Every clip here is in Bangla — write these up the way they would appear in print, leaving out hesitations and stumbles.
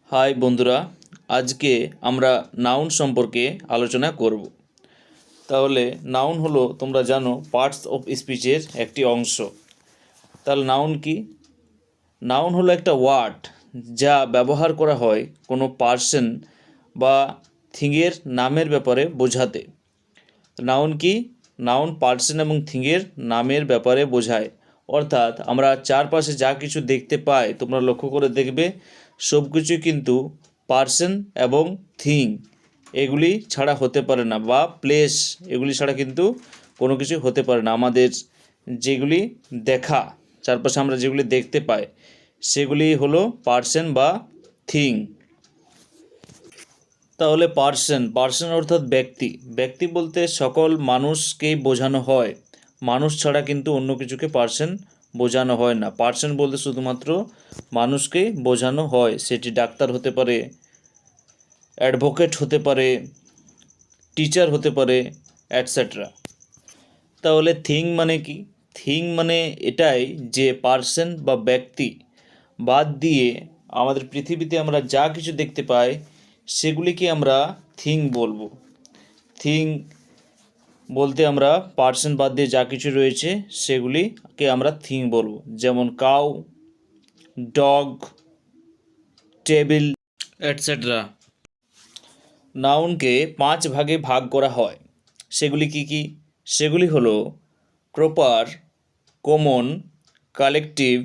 হাই বন্ধুরা, আজকে আমরা নাউন সম্পর্কে আলোচনা করব। তাহলে নাউন হলো, তোমরা জানো, পার্টস অফ স্পিচের একটি অংশ। তাহলে নাউন কি? নাউন হলো একটা ওয়ার্ড যা ব্যবহার করা হয় কোনো পার্সন বা থিংয়ের নামের ব্যাপারে বোঝাতে। নাউন কি? নাউন পার্সন এবং থিংয়ের নামের ব্যাপারে বোঝায়। অর্থাৎ আমরা চারপাশে যা কিছু দেখতে পাই, তোমরা লক্ষ্য করে দেখবে সব কিছু কিন্তু পার্সন এবং থিং এগুলি ছাড়া হতে পারে না, বা প্লেস এগুলি ছাড়া কিন্তু কোনো কিছু হতে পারে না। আমাদের যেগুলি দেখা, চারপাশে আমরা যেগুলি দেখতে পাই সেগুলি হলো পার্সন বা থিং। তাহলে পার্সন অর্থাৎ ব্যক্তি বলতে সকল মানুষকেই বোঝানো হয়। মানুষ ছাড়া কিন্তু অন্য কিছুকে পার্সন বোঝানো হয় না। পার্সন বলতে শুধুমাত্র মানুষকেই বোঝানো হয়। সেটি ডাক্তার হতে পারে, অ্যাডভোকেট হতে পারে, টিচার হতে পারে, অ্যাটসেট্রা। তাহলে থিং মানে কি? থিং মানে এটাই যে পার্সন বা ব্যক্তি বাদ দিয়ে আমাদের পৃথিবীতে আমরা যা কিছু দেখতে পাই সেগুলিকে আমরা থিং বলবো। থিং বলতে আমরা পার্সন বাদ দিয়ে যা কিছু রয়েছে সেগুলিকে আমরা থিং বলবো। যেমন কাউ, ডগ, টেবিল, এটসেট্রা। নাউনকে 5 ভাগে ভাগ করা হয়। সেগুলি কি কি? সেগুলি হলো প্রপার, কমন, কালেকটিভ,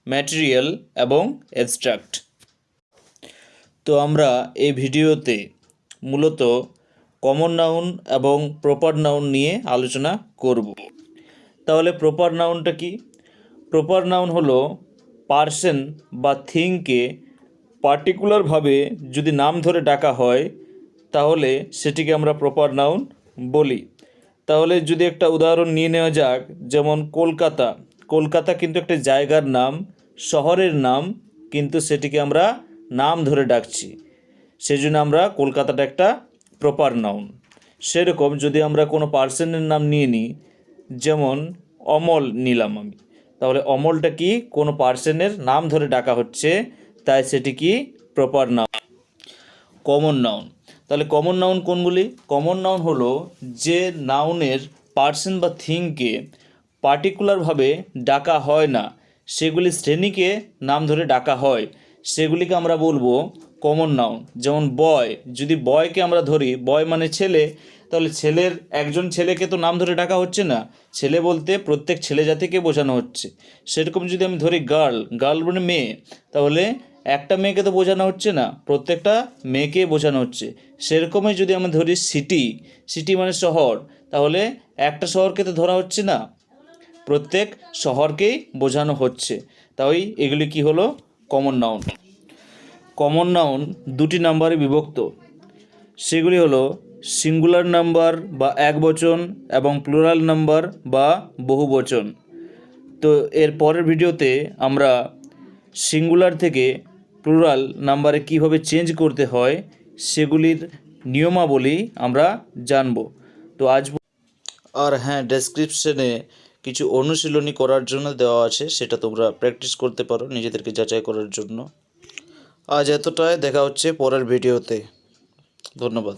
ম্যাটেরিয়াল এবং অ্যাবস্ট্রাক্ট। তো আমরা এই ভিডিওতে মূলত কমন নাউন এবং প্রপার নাউন নিয়ে আলোচনা করব। তাহলে প্রপার নাউনটা কি? প্রপার নাউন হলো পার্সন বা থিংকে পার্টিকুলারভাবে যদি নাম ধরে ডাকা হয় তাহলে সেটিকে আমরা প্রপার নাউন বলি। তাহলে যদি একটা উদাহরণ নিয়ে নেওয়া যাক, যেমন কলকাতা কিন্তু একটা জায়গার নাম, শহরের নাম, কিন্তু সেটিকে আমরা নাম ধরে ডাকছি, সেজন্য আমরা কলকাতাটা একটা প্রপার নাউন। সেরকম যদি আমরা কোনো পার্সনের নাম নিয়ে নিই, যেমন অমল নিলাম আমি, তাহলে অমলটা কি? কোনো পার্সনের নাম ধরে ডাকা হচ্ছে, তাই সেটি কি? Proper noun. Common noun. তাহলে কমন নাউন কোনগুলি? কমন নাউন হলো যে নাউনের পার্সন বা থিংকে পার্টিকুলারভাবে ডাকা হয় না, সেগুলি শ্রেণীকে নাম ধরে ডাকা হয়, সেগুলিকে আমরা বলবো কমন নাউন। যেমন বয়, যদি বয়কে আমরা ধরি, বয় মানে ছেলে, তাহলে একজন ছেলেকে তো নাম ধরে ডাকা হচ্ছে না, ছেলে বলতে প্রত্যেক ছেলে জাতিকে বোঝানো হচ্ছে। সেরকম যদি আমি ধরি গার্ল মানে মেয়ে, তাহলে একটা মেয়েকে তো বোঝানো হচ্ছে না, প্রত্যেকটা মেয়েকে বোঝানো হচ্ছে। সেরকমই যদি আমি ধরি সিটি মানে শহর, তাহলে একটা শহরকে তো ধরা হচ্ছে না, প্রত্যেক শহরকেই বোঝানো হচ্ছে। তাই এগুলি কি হলো? Common noun. কমন নাউন দুটি নাম্বারে বিভক্ত। সেগুলি হলো সিঙ্গুলার নাম্বার বা একবচন এবং প্লুরাল নাম্বার বা বহুবচন। তো এর পরের ভিডিওতে আমরা সিঙ্গুলার থেকে প্লুরাল নাম্বারে কিভাবে চেঞ্জ করতে হয় সেগুলির নিয়মাবলী আমরা জানব। তো আর হ্যাঁ, ডেসক্রিপশনে কিছু অনুশীলনী করার জন্য দেওয়া আছে, সেটা তোমরা প্র্যাকটিস করতে পারো নিজেদেরকে যাচাই করার জন্য। আজ এতটাই, দেখা হচ্ছে পরের ভিডিওতে। ধন্যবাদ।